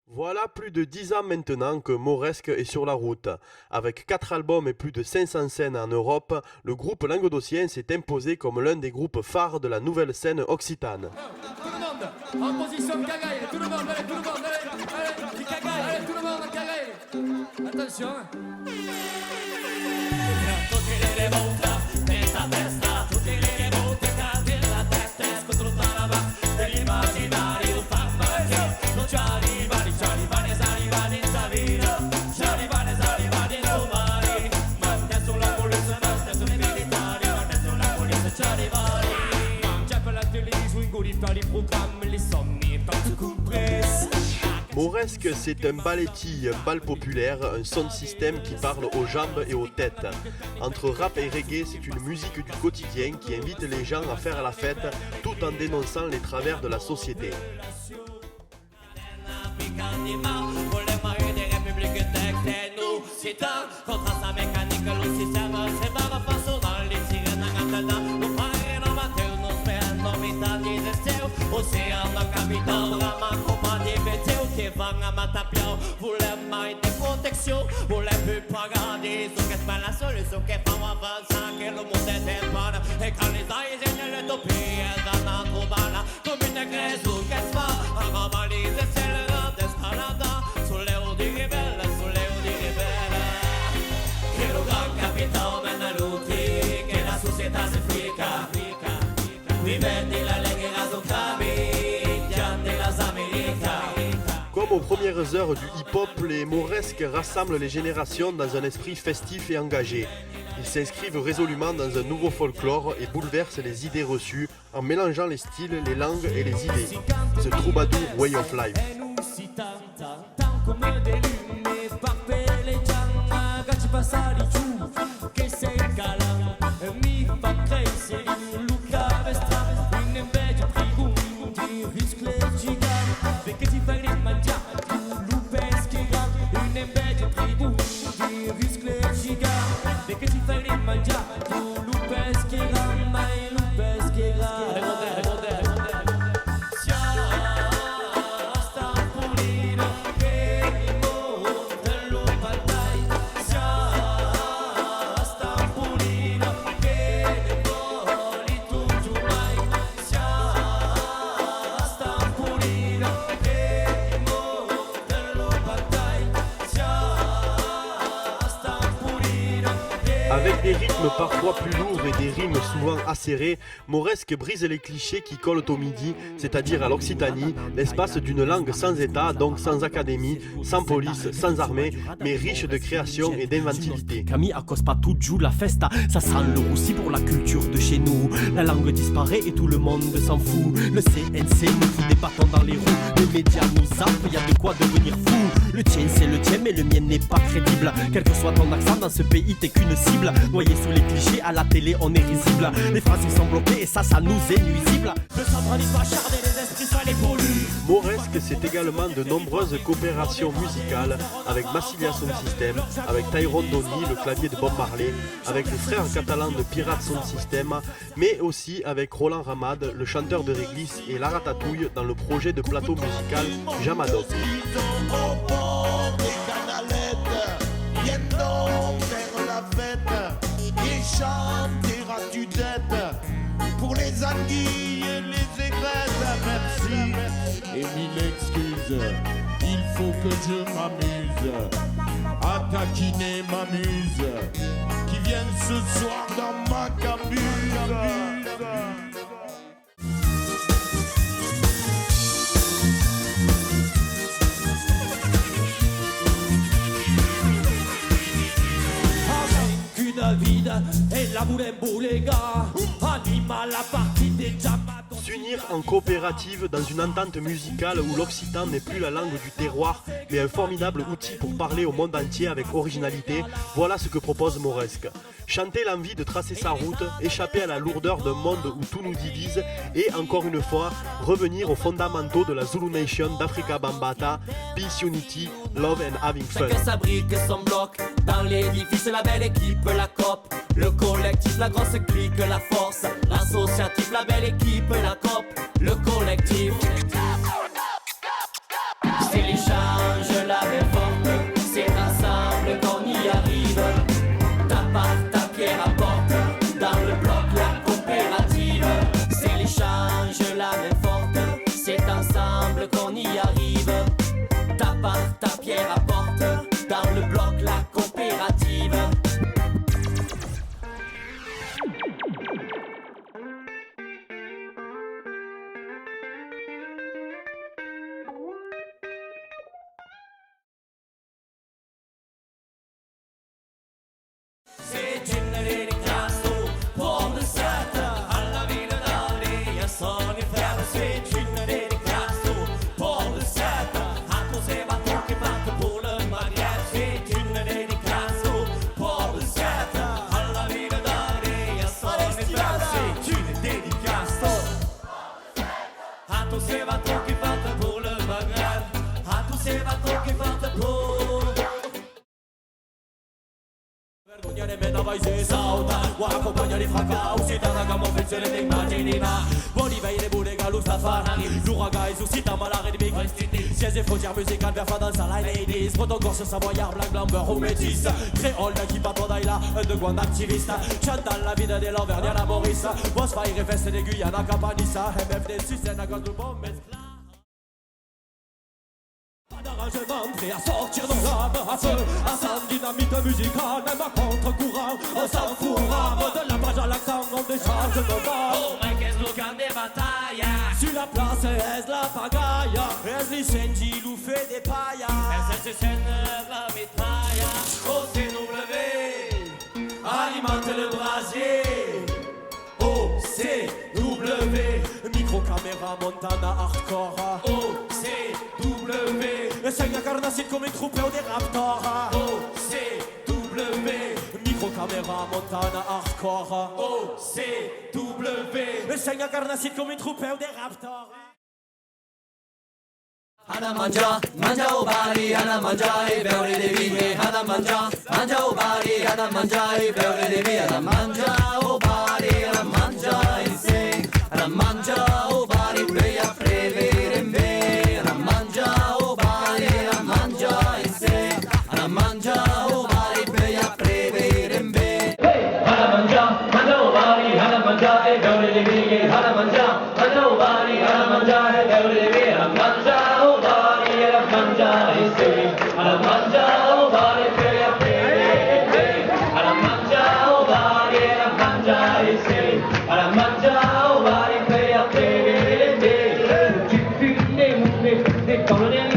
Voilà plus de 10 ans maintenant que Mauresque est sur la route. Avec 4 albums et plus de 500 scènes en Europe, le groupe languedocien s'est imposé comme l'un des groupes phares de la nouvelle scène occitane. Tout le monde en position cagaille, tout le monde, allez, qui cagaille, allez, tout le monde cagaille. Attention. Mauresque, c'est un balletti, un bal populaire, un son système qui parle aux jambes et aux têtes. Entre rap et reggae, c'est une musique du quotidien qui invite les gens à faire la fête tout en dénonçant les travers de la société. Vanga matapiao, volem mai de protecció, volem plus paradis, o que fa la solució que fa avançar que el món es depara, e calizar i genial l'utopia d'anar a trobar-la com una creu que es fa, a globalitzar cel·la d'escalada, soleu di ribelle, que el gran capital mena l'utri, que la societat se fica, vivendi la legge razocami, de las Américas. Comme aux premières heures du hip-hop, les Mauresques rassemblent les générations dans un esprit festif et engagé. Ils s'inscrivent résolument dans un nouveau folklore et bouleversent les idées reçues en mélangeant les styles, les langues et les idées. The Troubadour Way of Life. Avec des rythmes parfois plus lourds et des rimes souvent acérées, Mauresque brise les clichés qui collent au midi, c'est-à-dire à l'Occitanie, l'espace d'une langue sans État, donc sans académie, sans police, sans armée, mais riche de création et d'inventivité. Camille accose pas tout joue la festa, ça sent le roussi pour la culture de chez nous. La langue disparaît et tout le monde s'en fout. Le CNC nous fout des bâtons dans les roues, les médias nous zappent, y a de quoi devenir fou. Le tien c'est le tien mais le mien n'est pas crédible. Quel que soit ton accent dans ce pays t'es qu'une cible. Noyé sous les clichés, à la télé on est risible. Les phrases ils sont bloquées et ça nous est nuisible. Le centralisme va charder les esprits, ça les pollue. Mauresque, c'est également de nombreuses coopérations musicales avec Massilia Sound System, avec Tyrone Donny, le clavier de Bob Marley, avec les frères catalans de Pirate Sound System, mais aussi avec Roland Ramad, le chanteur de Réglisse et Lara Tatouille dans le projet de plateau musical Jamadoc. Chantera tu dette pour les anguilles et les aigrettes. Merci et mille excuses. Il faut que je m'amuse à taquiner ma muse qui vienne ce soir dans ma cabine. Et la boulembolega anime la partie des Jamados. S'unir en coopérative dans une entente musicale où l'occitan n'est plus la langue du terroir, mais un formidable outil pour parler au monde entier avec originalité, voilà ce que propose Mauresque. Chanter l'envie de tracer sa route, échapper à la lourdeur d'un monde où tout nous divise et, encore une fois, revenir aux fondamentaux de la Zulu Nation d'Africa Bambaataa, Peace, Unity, Love and Having Fun. Chacun s'abrique son bloc, dans l'édifice la belle équipe, la COP, le collectif, la grosse clique, la force, l'associatif, la belle équipe, la COP, le collectif. C'est les chars. ensemble qu'on y arrive. Ta part, ta pierre apporte, dans le bloc la coopérative. C'est une dédicace pour le 7 à la ville d'Aldi et son hiver. C'est une dédicace pour le 7 à tous ces bateaux qui partent pour le mariage. C'est une dédicace pour le 7 à la ville d'Aldi et son hiver. C'est une dédicace à tous ces bateaux qui partent pour le mariage. À tous ces bateaux qui partent pour vergogna nemmeno vai si sauta, guarda accompagna di fracca, uscita da gamma offensione dei immaginina. Buoni veille pure gallo sta fanari, l'ouragan est suscita malare di big restiti. Siège et frontières musicales vers fa dans la ladies. Breton corse savoyard, black blamber ou métis. Créole qui bat en daïla, de guan activiste. Chantal la vida de l'Auvergne à la Maurice. Boss fire et feste de Guyane à Capanissa. MFD Sucène à Guadeloupe, mescla. Pas d'arrangement prêt à sortir nos rames à feu, à sang dynamite musicale, même à contre-courant, on s'en fourra. De la page à l'accent, on décharge nos balles. Oh, mais qu'est-ce que des batailles? Sur la place, est la pagaille? Est-ce les senti nous fait des paillas? Est-ce que c'est la mitraille? OCW, alimente le brasier. OCW, micro-caméra, Montana hardcore. OCW, le saigne carnacide comme une troupe des raptors. OCW, micro-caméra, Montana hardcore. OCW, le saigne carnacide comme une troupe des raptors. Hana mangia, mangia o bari, hana mangia e beure le vine. Hana mangia, mangia o bari, hana mangia e beure le vine. Hana mangia o bari, hana mangia e se. Hana mangia o bari, play a prevere in me. Hana mangia o bari, hana mangia e se. Hana mangia o bari, play a prevere in me. Hana mangia, mangia o bari, hana mangia e beure le vine. Hana mangia, mangia o bari, hana mangia e beure le vine. Hana mangia mangia e se, alla mangia o vale per aprire, alla mangia o vale, alla mangia e se, alla mangia o vale per aprire, ci fine mume, ne colore